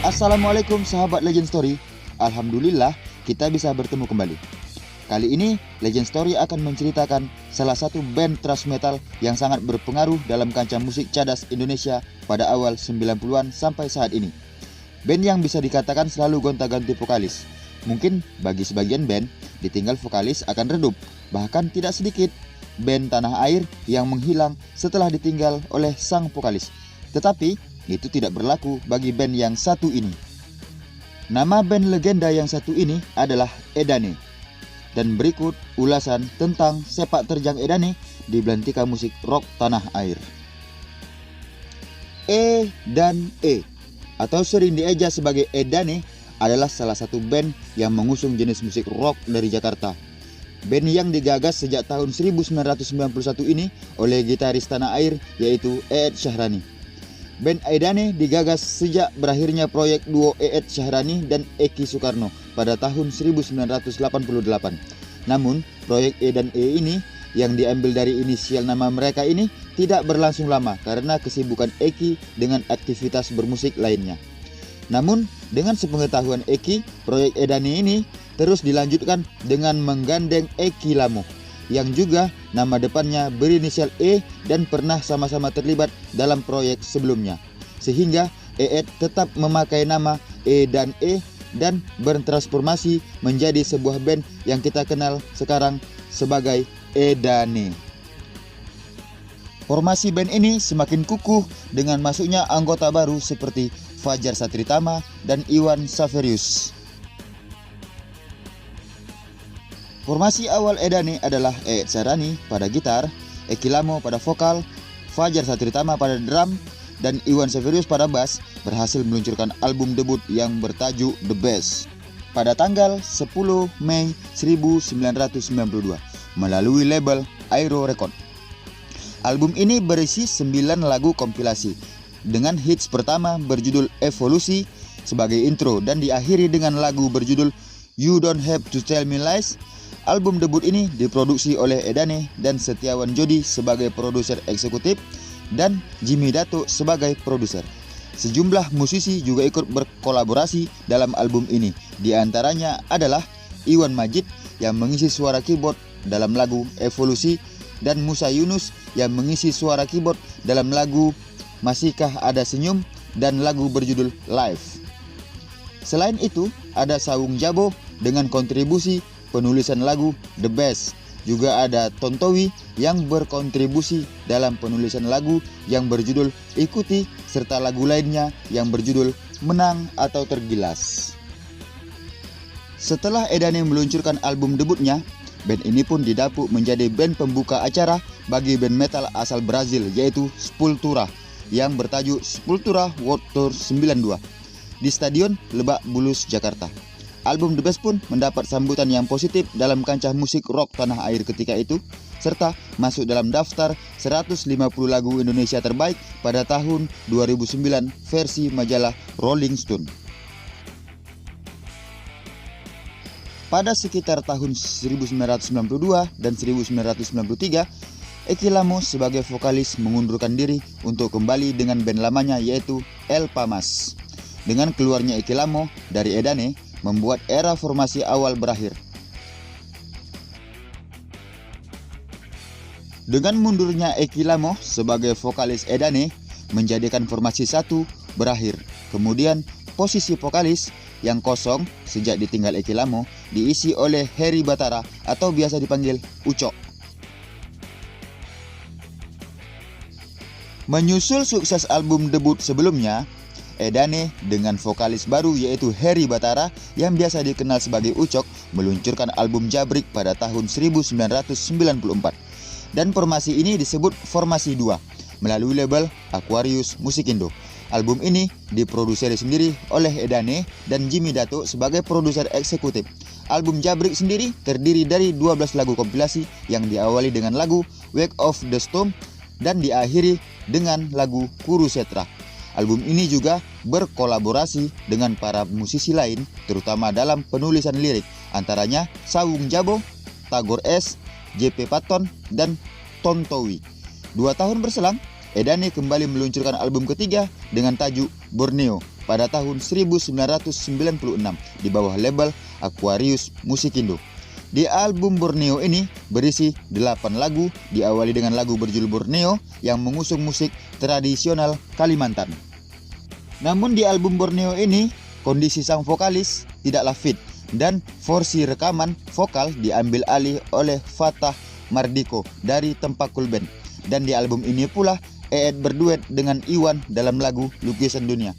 Assalamualaikum sahabat Legend Story. Alhamdulillah kita bisa bertemu kembali. Kali ini Legend Story akan menceritakan salah satu band thrash metal yang sangat berpengaruh dalam kancah musik cadas Indonesia pada awal 90-an sampai saat ini. Band yang bisa dikatakan selalu gonta-ganti vokalis. Mungkin bagi sebagian band, ditinggal vokalis akan redup. Bahkan tidak sedikit band tanah air yang menghilang setelah ditinggal oleh sang vokalis. Tetapi itu tidak berlaku bagi band yang satu ini. Nama band legenda yang satu ini adalah Edane. Dan berikut ulasan tentang sepak terjang Edane di belantika musik rock tanah air. E dan E atau sering dieja sebagai Edane adalah salah satu band yang mengusung jenis musik rock dari Jakarta. Band yang digagas sejak tahun 1991 ini oleh gitaris tanah air yaitu Eed Syahrani. Band Edane digagas sejak berakhirnya proyek duo Eed Syahrani dan Eki Soekarno pada tahun 1988. Namun, proyek E dan E ini yang diambil dari inisial nama mereka ini tidak berlangsung lama karena kesibukan Eki dengan aktivitas bermusik lainnya. Namun, dengan sepengetahuan Eki, proyek Edane ini terus dilanjutkan dengan menggandeng Eki Lamo yang juga nama depannya berinisial E dan pernah sama-sama terlibat dalam proyek sebelumnya. Sehingga Eed tetap memakai nama E dan bertransformasi menjadi sebuah band yang kita kenal sekarang sebagai Edane. Formasi band ini semakin kukuh dengan masuknya anggota baru seperti Fajar Satritama dan Iwan Saverius. Formasi awal Edane adalah Eed Syahrani pada gitar, Eki Lamo pada vokal, Fajar Satritama pada drum, dan Iwan Saverius pada bass berhasil meluncurkan album debut yang bertajuk The Best pada tanggal 10 Mei 1992 melalui label Aero Record. Album ini berisi 9 lagu kompilasi dengan hits pertama berjudul Evolusi sebagai intro dan diakhiri dengan lagu berjudul You Don't Have to Tell Me Lies. Album debut ini diproduksi oleh Edane dan Setiawan Jodi sebagai produser eksekutif dan Jimmy Dato sebagai produser. Sejumlah musisi juga ikut berkolaborasi dalam album ini. Di antaranya adalah Iwan Majid yang mengisi suara keyboard dalam lagu Evolusi dan Musa Yunus yang mengisi suara keyboard dalam lagu Masihkah Ada Senyum dan lagu berjudul Live. Selain itu, ada Sawung Jabo dengan kontribusi penulisan lagu The Best. Juga ada Tontowi yang berkontribusi dalam penulisan lagu yang berjudul Ikuti serta lagu lainnya yang berjudul Menang atau Tergilas. Setelah Edane meluncurkan album debutnya, band ini pun didapuk menjadi band pembuka acara bagi band metal asal Brazil yaitu Sepultura yang bertajuk Sepultura World Tour 92 di Stadion Lebak Bulus, Jakarta. Album The Best pun mendapat sambutan yang positif dalam kancah musik rock tanah air ketika itu, serta masuk dalam daftar 150 lagu Indonesia terbaik pada tahun 2009 versi majalah Rolling Stone. Pada sekitar tahun 1992 dan 1993, Eki Lamo sebagai vokalis mengundurkan diri untuk kembali dengan band lamanya yaitu El Pamas. Dengan keluarnya Eki Lamo dari Edane, membuat era formasi awal berakhir. Dengan mundurnya Eki Lamo sebagai vokalis Edane menjadikan formasi satu berakhir. Kemudian posisi vokalis yang kosong sejak ditinggal Eki Lamo diisi oleh Heri Batara atau biasa dipanggil Ucok. Menyusul sukses album debut sebelumnya, Edane dengan vokalis baru yaitu Heri Batara yang biasa dikenal sebagai Ucok meluncurkan album Jabrik pada tahun 1994 dan formasi ini disebut Formasi 2 melalui label Aquarius Musikindo. Album ini diproduksi sendiri oleh Edane dan Jimmy Dato sebagai produser eksekutif. Album Jabrik sendiri terdiri dari 12 lagu kompilasi yang diawali dengan lagu Wake of the Storm dan diakhiri dengan lagu Kurusetra. Album ini juga berkolaborasi dengan para musisi lain terutama dalam penulisan lirik, antaranya Sawung Jabo, Tagor S, JP Patton, dan Tontowi. 2 tahun berselang, Edane kembali meluncurkan album ketiga dengan tajuk Borneo pada tahun 1996 di bawah label Aquarius Musikindo. Di album Borneo ini berisi 8 lagu, diawali dengan lagu berjudul Borneo yang mengusung musik tradisional Kalimantan. Namun di album Borneo ini, kondisi sang vokalis tidaklah fit dan porsi rekaman vokal diambil alih oleh Fatah Mardiko dari Tempakul Band. Dan di album ini pula Eed berduet dengan Iwan dalam lagu Lukisan Dunia.